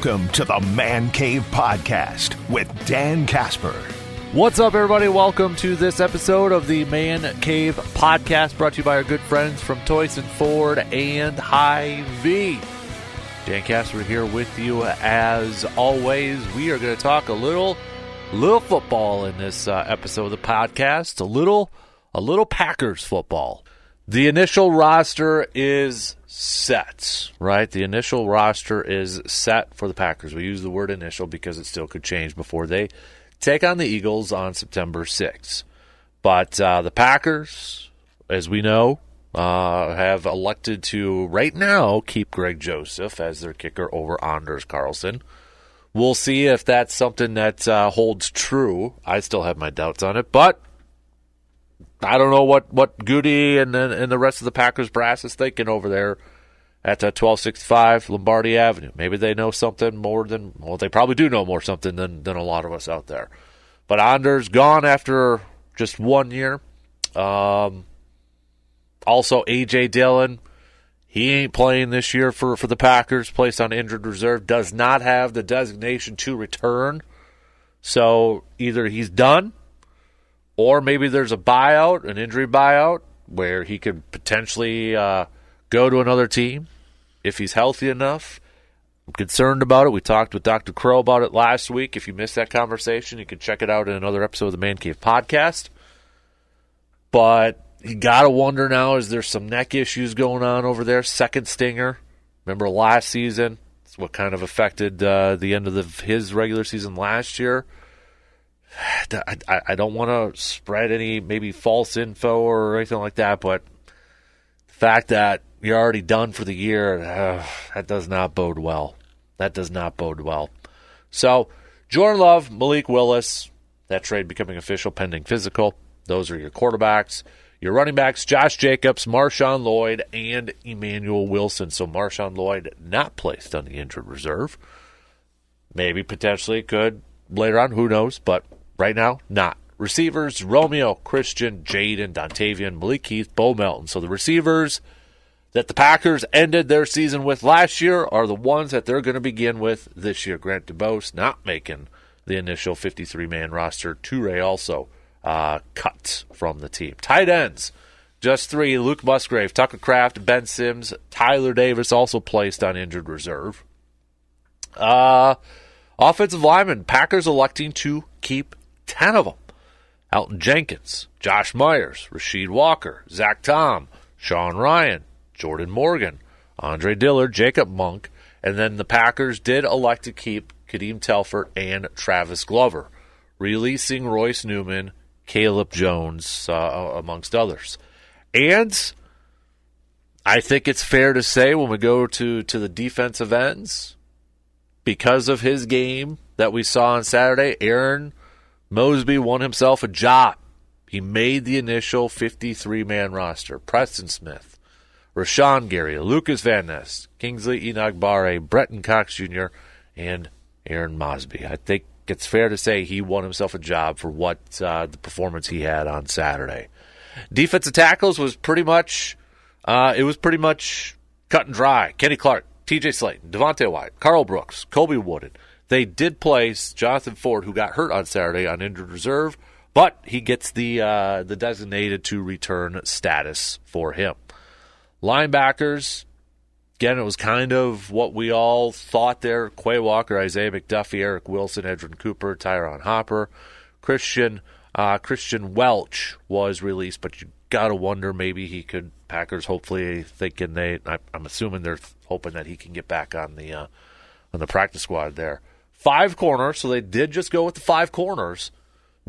Welcome to the Man Cave Podcast with Dan Casper. What's up, everybody? Welcome to this episode of the Man Cave Podcast, brought to you by our good friends from Toyson Ford and Hy-Vee. Dan Casper here with you as always. We are going to talk a little football in this episode of the podcast. A little Packers football. The initial roster is set, right? The initial roster is set for the Packers. We use the word initial because it still could change before they take on the Eagles on September 6th. But the Packers, as we know, have elected to, right now, keep Greg Joseph as their kicker over Anders Carlson. We'll see if that's something that holds true. I still have my doubts on it, but I don't know what Goody and the rest of the Packers brass is thinking over there at 1265 Lombardi Avenue. Maybe they know something more than, well, they probably do know more something than a lot of us out there. But Anders gone after just 1 year. Also, A.J. Dillon, he ain't playing this year for the Packers, placed on injured reserve, does not have the designation to return. So either he's done, or maybe there's a buyout, an injury buyout, where he could potentially go to another team if he's healthy enough. I'm concerned about it. We talked with Dr. Crow about it last week. If you missed that conversation, you can check it out in another episode of the Man Cave Podcast. But you got to wonder now, is there some neck issues going on over there? Second stinger. Remember last season? It's what kind of affected the end of his regular season last year. I don't want to spread any maybe false info or anything like that, but the fact that you're already done for the year, that does not bode well. That does not bode well. So, Jordan Love, Malik Willis, that trade becoming official pending physical. Those are your quarterbacks. Your running backs, Josh Jacobs, Marshawn Lloyd, and Emmanuel Wilson. So, Marshawn Lloyd not placed on the injured reserve. Maybe potentially could later on, who knows, but right now, not. Receivers, Romeo, Christian, Jaden, Dontavian, Malik Heath, Bo Melton. So the receivers that the Packers ended their season with last year are the ones that they're going to begin with this year. Grant DuBose not making the initial 53-man roster. Toure also cut from the team. Tight ends, just three. Luke Musgrave, Tucker Kraft, Ben Sims, Tyler Davis also placed on injured reserve. Offensive linemen, Packers electing to keep 10 of them. Elton Jenkins, Josh Myers, Rasheed Walker, Zach Tom, Sean Ryan, Jordan Morgan, Andre Dillard, Jacob Monk, and then the Packers did elect to keep Kadeem Telfort and Travis Glover, releasing Royce Newman, Caleb Jones, amongst others. And I think it's fair to say when we go to the defensive ends, because of his game that we saw on Saturday, Aaron Mosby won himself a job. He made the initial 53-man roster. Preston Smith, Rashawn Gary, Lucas Van Ness, Kingsley Enagbare, Bretton Cox Jr., and Aaron Mosby. I think it's fair to say he won himself a job for what the performance he had on Saturday. Defensive tackles was pretty much cut and dry. Kenny Clark, TJ Slayton, Devontae White, Carl Brooks, Colby Wooden. They did place Jonathan Ford, who got hurt on Saturday, on injured reserve, but he gets the designated to return status for him. Linebackers, again, it was kind of what we all thought there. Quay Walker, Isaiah McDuffie, Eric Wilson, Edrin Cooper, Tyron Hopper. Christian Welch was released, but you got to wonder maybe he could, Packers hopefully thinking I'm assuming they're hoping that he can get back on the practice squad there. 5 corners, so they did just go with the 5 corners.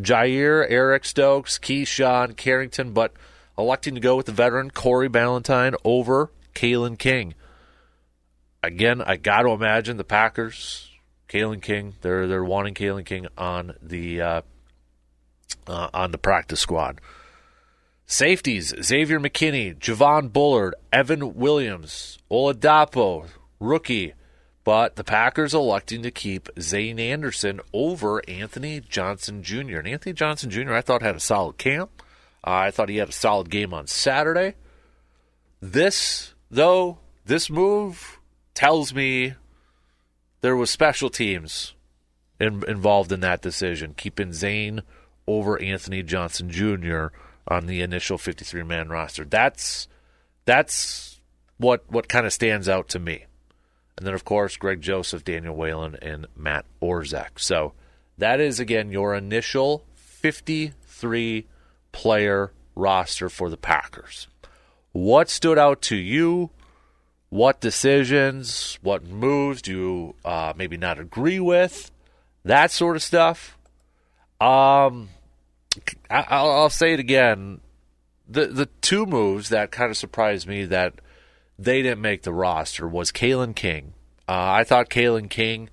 Jair, Eric Stokes, Keyshawn, Carrington, but electing to go with the veteran Corey Ballantyne over Kalen King. Again, I got to imagine the Packers, Kalen King, they're wanting Kalen King on the practice squad. Safeties, Xavier McKinney, Javon Bullard, Evan Williams, Oladapo, rookie. But the Packers electing to keep Zane Anderson over Anthony Johnson Jr. And Anthony Johnson Jr. I thought had a solid camp. I thought he had a solid game on Saturday. This move tells me there was special teams involved in that decision, keeping Zane over Anthony Johnson Jr. on the initial 53-man roster. That's what kind of stands out to me. And then, of course, Greg Joseph, Daniel Whalen, and Matt Orzech. So that is, again, your initial 53-player roster for the Packers. What stood out to you? What decisions, what moves do you maybe not agree with? That sort of stuff. I'll say it again. The two moves that kind of surprised me that they didn't make the roster was Kalen King. I thought Kalen King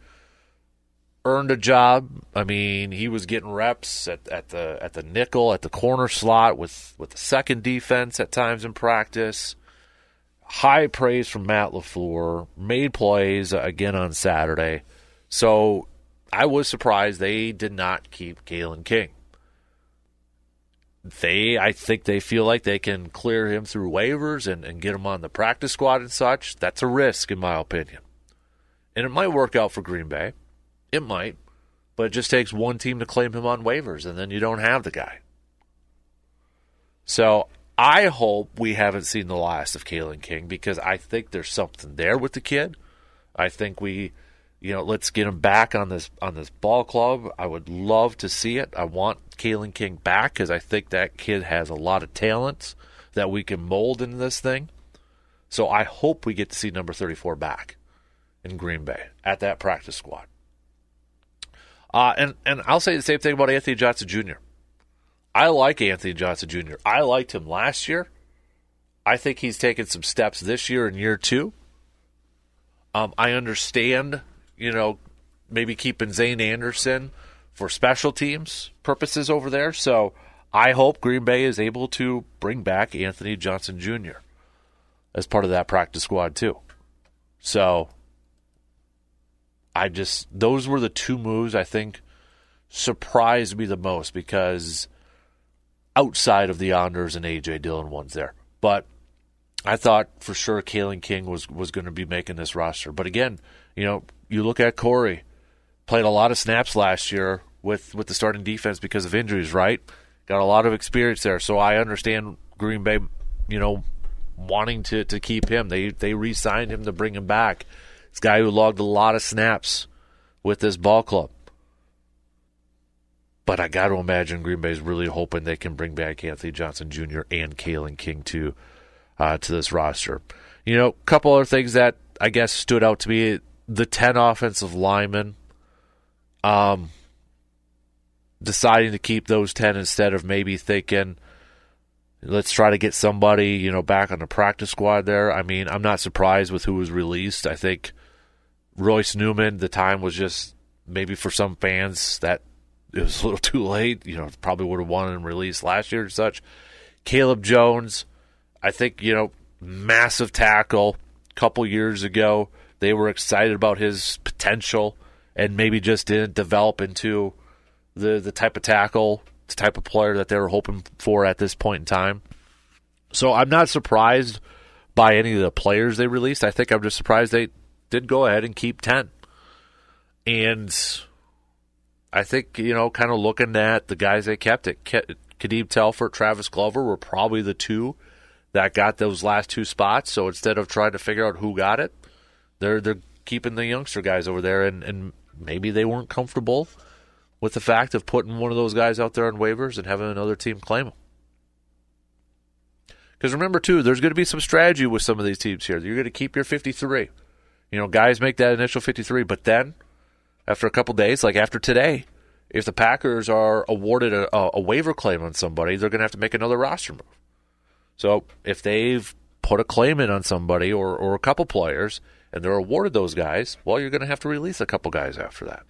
earned a job. I mean, he was getting reps at the nickel, at the corner slot with the second defense at times in practice. High praise from Matt LaFleur. Made plays again on Saturday. So I was surprised they did not keep Kalen King. I think they feel like they can clear him through waivers and get him on the practice squad and such. That's a risk, in my opinion. And it might work out for Green Bay. It might. But it just takes one team to claim him on waivers, and then you don't have the guy. So I hope we haven't seen the last of Kalen King, because I think there's something there with the kid. I think let's get him back on this ball club. I would love to see it. I want Kalen King back because I think that kid has a lot of talent that we can mold into this thing. So I hope we get to see number 34 back in Green Bay at that practice squad. And I'll say the same thing about Anthony Johnson Jr. I like Anthony Johnson Jr. I liked him last year. I think he's taken some steps this year in year two. I understand, maybe keeping Zane Anderson for special teams purposes over there. So I hope Green Bay is able to bring back Anthony Johnson Jr. as part of that practice squad too. So those were the two moves I think surprised me the most, because outside of the Anders and A.J. Dillon ones there. But I thought for sure Kalen King was going to be making this roster. But again, you look at Corey, played a lot of snaps last year with the starting defense because of injuries, right? Got a lot of experience there. So I understand Green Bay, wanting to keep him. They re-signed him to bring him back. This guy who logged a lot of snaps with this ball club. But I got to imagine Green Bay's really hoping they can bring back Anthony Johnson Jr. and Kalen King to this roster. A couple other things that I guess stood out to me: the 10 offensive linemen, deciding to keep those 10 instead of maybe thinking, let's try to get somebody, back on the practice squad there. I mean, I'm not surprised with who was released. I think Royce Newman, the time was just maybe for some fans that it was a little too late. Probably would have wanted him released last year and such. Caleb Jones, I think, massive tackle a couple years ago. They were excited about his potential and maybe just didn't develop into the type of tackle, the type of player that they were hoping for at this point in time. So I'm not surprised by any of the players they released. I think I'm just surprised they did go ahead and keep 10. And I think, kind of looking at the guys they kept, Kadeem Telford, Travis Glover were probably the two that got those last two spots. So instead of trying to figure out who got it, they're keeping the youngster guys over there, and maybe they weren't comfortable with the fact of putting one of those guys out there on waivers and having another team claim them. Because remember, too, there's going to be some strategy with some of these teams here. You're going to keep your 53. Guys make that initial 53, but then after a couple days, like after today, if the Packers are awarded a waiver claim on somebody, they're going to have to make another roster move. So if they've put a claim in on somebody or a couple players and they're awarded those guys, well, you're going to have to release a couple guys after that.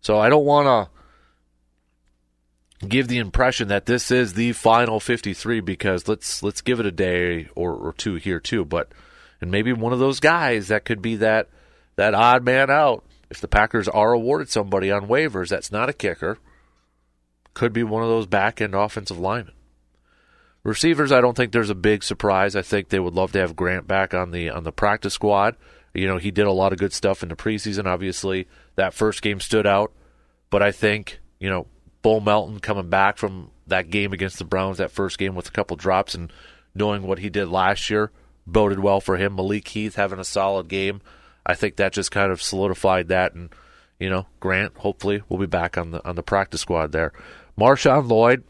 So I don't want to give the impression that this is the final 53, because let's give it a day or two here too. And maybe one of those guys that could be that odd man out. If the Packers are awarded somebody on waivers that's not a kicker, could be one of those back-end offensive linemen. Receivers, I don't think there's a big surprise. I think they would love to have Grant back on the practice squad. He did a lot of good stuff in the preseason. Obviously, that first game stood out. But I think, Bo Melton coming back from that game against the Browns, that first game with a couple drops, and knowing what he did last year boded well for him. Malik Heath having a solid game. I think that just kind of solidified that. And, Grant, hopefully, will be back on the practice squad there. Marshawn Lloyd,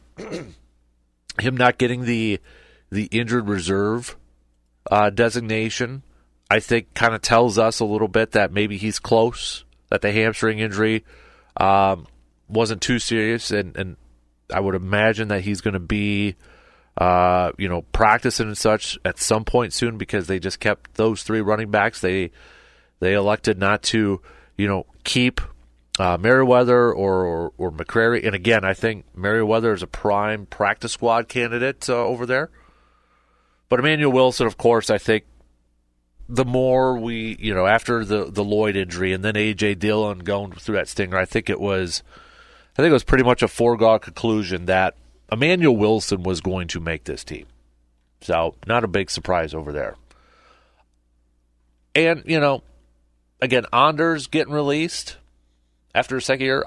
him not getting the injured reserve designation, I think kind of tells us a little bit that maybe he's close, that the hamstring injury wasn't too serious, and I would imagine that he's going to be practicing and such at some point soon, because they just kept those three running backs. They elected not to keep Merriweather or McCrary. And again, I think Merriweather is a prime practice squad candidate over there. But Emmanuel Wilson, of course, I think the more we, after the Lloyd injury and then A.J. Dillon going through that stinger, I think it was pretty much a foregone conclusion that Emmanuel Wilson was going to make this team. So not a big surprise over there. And, again, Anders getting released after a second year.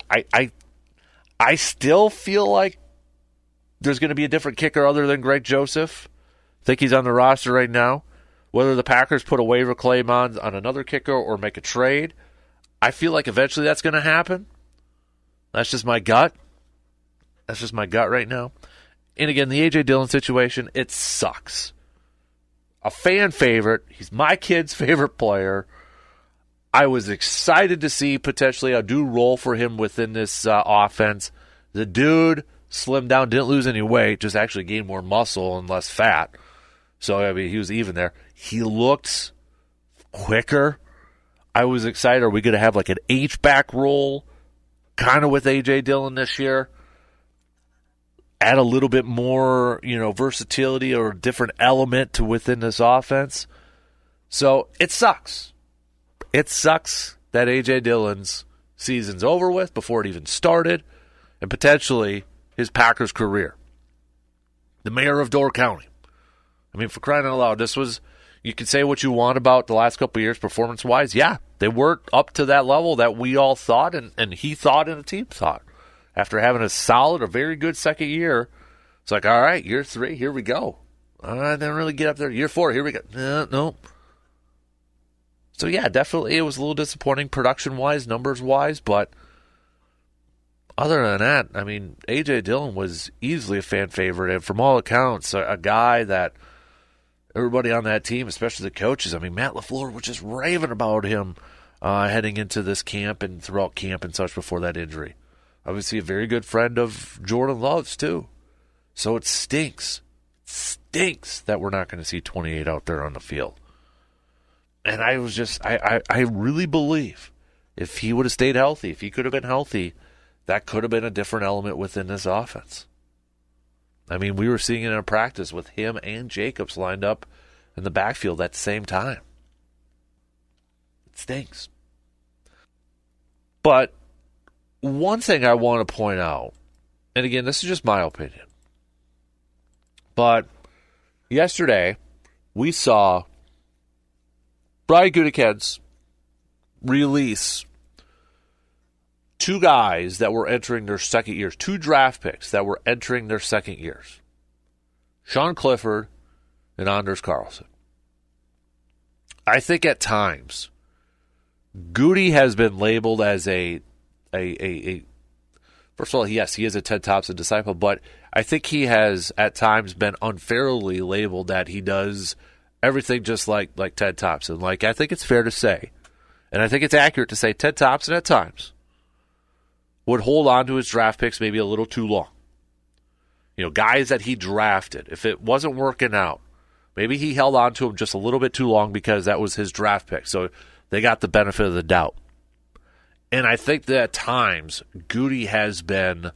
I still feel like there's going to be a different kicker other than Greg Joseph. I think he's on the roster right now. Whether the Packers put a waiver claim on another kicker or make a trade, I feel like eventually that's going to happen. That's just my gut. That's just my gut right now. And again, the A.J. Dillon situation, it sucks. A fan favorite. He's my kid's favorite player. I was excited to see potentially a new role for him within this offense. The dude slimmed down, didn't lose any weight, just actually gained more muscle and less fat. So, he was even there. He looked quicker. I was excited. Are we going to have like an H-back role kind of with A.J. Dillon this year? Add a little bit more, versatility or a different element to within this offense. So, it sucks. It sucks that A.J. Dillon's season's over with before it even started, and potentially his Packers career. The mayor of Door County. For crying out loud, you can say what you want about the last couple of years performance-wise. Yeah, they weren't up to that level that we all thought and he thought and the team thought. After having a solid or very good second year, it's like, all right, year 3, here we go. I didn't really get up there. Year 4, here we go. No. So, yeah, definitely it was a little disappointing production-wise, numbers-wise, but other than that, A.J. Dillon was easily a fan favorite, and from all accounts, a guy that everybody on that team, especially the coaches, Matt LaFleur was just raving about him heading into this camp and throughout camp and such before that injury. Obviously a very good friend of Jordan Love's, too. So it stinks that we're not going to see 28 out there on the field. And I was just, I really believe if he would have stayed healthy, if he could have been healthy, that could have been a different element within this offense. We were seeing it in a practice with him and Jacobs lined up in the backfield at the same time. It stinks. But one thing I want to point out, and again, this is just my opinion, but yesterday we saw Brian Gutekunst release 2 guys that were entering their second years, 2 draft picks that were entering their second years. Sean Clifford and Anders Carlson. I think at times, Goody has been labeled as a first of all, yes, he is a Ted Thompson disciple, but I think he has at times been unfairly labeled that he does everything just like Ted Thompson. I think it's fair to say, and I think it's accurate to say Ted Thompson at times would hold on to his draft picks maybe a little too long. Guys that he drafted, if it wasn't working out, maybe he held on to them just a little bit too long because that was his draft pick. So they got the benefit of the doubt. And I think that at times, Goody has been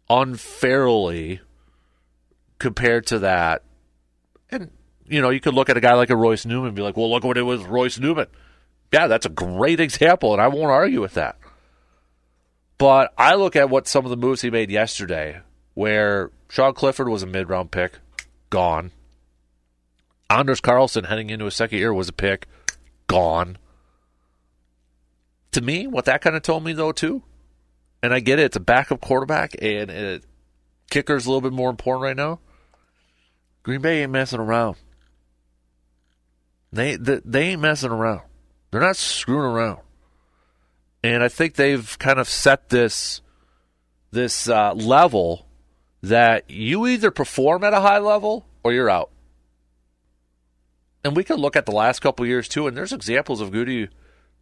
unfairly compared to that. And, you could look at a guy like a Royce Newman and be like, well, look what it was Royce Newman. Yeah, that's a great example, and I won't argue with that. But I look at what some of the moves he made yesterday, where Sean Clifford was a mid-round pick, gone. Anders Carlson heading into his second year was a pick, gone. To me, what that kind of told me, though, too, and I get it, it's a backup quarterback, and kicker's a little bit more important right now. Green Bay ain't messing around. They ain't messing around. They're not screwing around. And I think they've kind of set this level that you either perform at a high level or you're out. And we can look at the last couple of years, too, and there's examples of Goody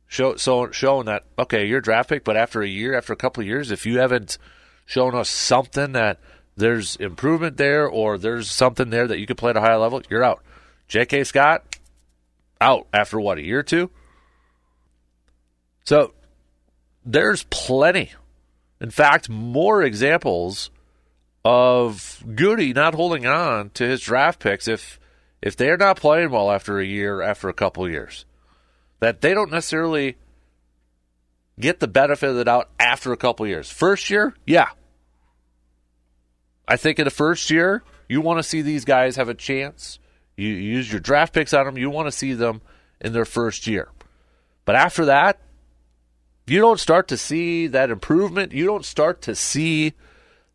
showing that, okay, you're a draft pick, but after a couple of years, if you haven't shown us something that there's improvement there or there's something there that you can play at a high level, you're out. J.K. Scott, out after, a year or two? So there's plenty. In fact, more examples of Goody not holding on to his draft picks if they're not playing well after a year, after a couple of years. That they don't necessarily get the benefit of the doubt after a couple of years. First year, yeah. I think in the first year, you want to see these guys have a chance. You use your draft picks on them. You want to see them in their first year. But after that, you don't start to see that improvement. You don't start to see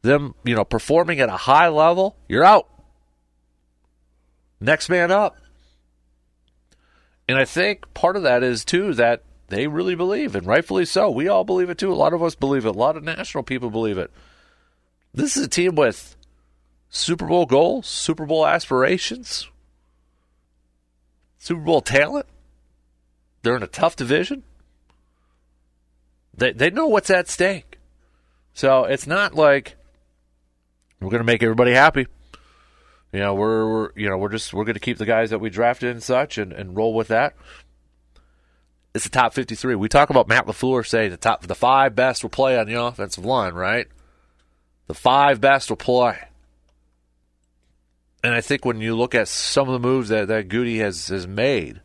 them, performing at a high level. You're out. Next man up. And I think part of that is, too, that they really believe, and rightfully so. We all believe it, too. A lot of us believe it. A lot of national people believe it. This is a team with Super Bowl goals, Super Bowl aspirations, Super Bowl talent. They're in a tough division. They know what's at stake. So it's not like we're going to make everybody happy. We're going to keep the guys that we drafted and such and roll with that. It's the top 53. We talk about Matt LaFleur saying the 5 best will play on the offensive line, right? The 5 best will play. And I think when you look at some of the moves that Goody has made,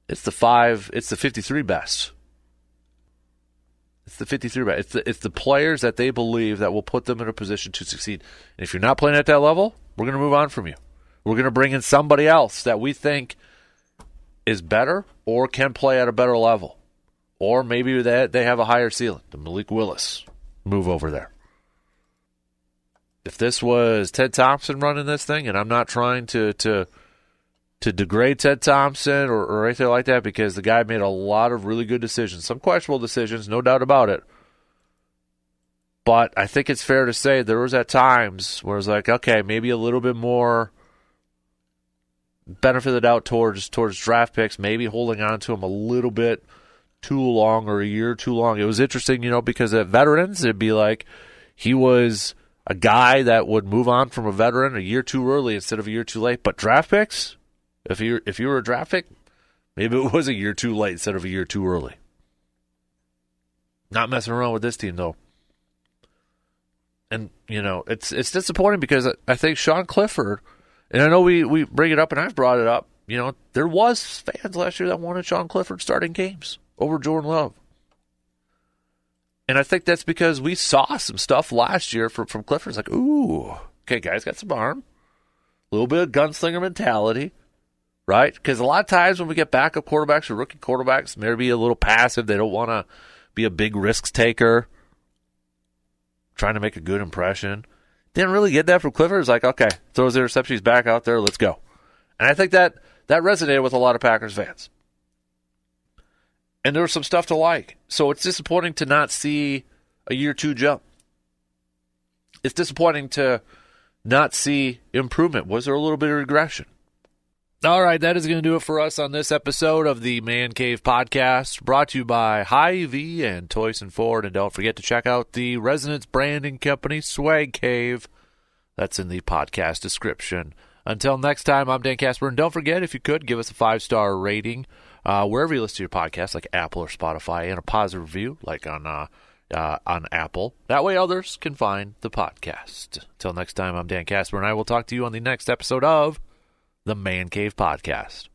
it's the 53 best. It's the 53 best. It's the players that they believe that will put them in a position to succeed. And if you're not playing at that level, we're going to move on from you. We're going to bring in somebody else that we think is better or can play at a better level. Or maybe they have a higher ceiling. The Malik Willis move over there. If this was Ted Thompson running this thing, and I'm not trying to degrade Ted Thompson or anything like that, because the guy made a lot of really good decisions, some questionable decisions, no doubt about it. But I think it's fair to say there was at times where it's like, okay, maybe a little bit more benefit of the doubt towards draft picks, maybe holding on to them a little bit too long or a year too long. It was interesting, because at veterans, it'd be like he was a guy that would move on from a veteran a year too early instead of a year too late. But draft picks, if you were a draft pick, maybe it was a year too late instead of a year too early. Not messing around with this team, though. And, it's disappointing because I think Sean Clifford, and I know we bring it up and I've brought it up, there was fans last year that wanted Sean Clifford starting games over Jordan Love. And I think that's because we saw some stuff last year from Clifford. It's like, ooh, okay, guys got some arm. A little bit of gunslinger mentality, right? Because a lot of times when we get backup quarterbacks or rookie quarterbacks, maybe a little passive. They don't want to be a big risk taker, trying to make a good impression. Didn't really get that from Clifford. It's like, okay, throws the interception, he's back out there, let's go. And I think that resonated with a lot of Packers fans. And there was some stuff to like. So it's disappointing to not see a year 2 jump. It's disappointing to not see improvement. Was there a little bit of regression? All right, that is going to do it for us on this episode of the Man Cave Podcast, brought to you by Hy-Vee and Toyson Ford. And don't forget to check out the Resonance Branding Company, Swag Cave. That's in the podcast description. Until next time, I'm Dan Casper. And don't forget, if you could, give us a 5-star rating wherever you listen to your podcast, like Apple or Spotify, and a positive review, like on Apple. That way others can find the podcast. Until next time, I'm Dan Casper, and I will talk to you on the next episode of the Man Cave Podcast.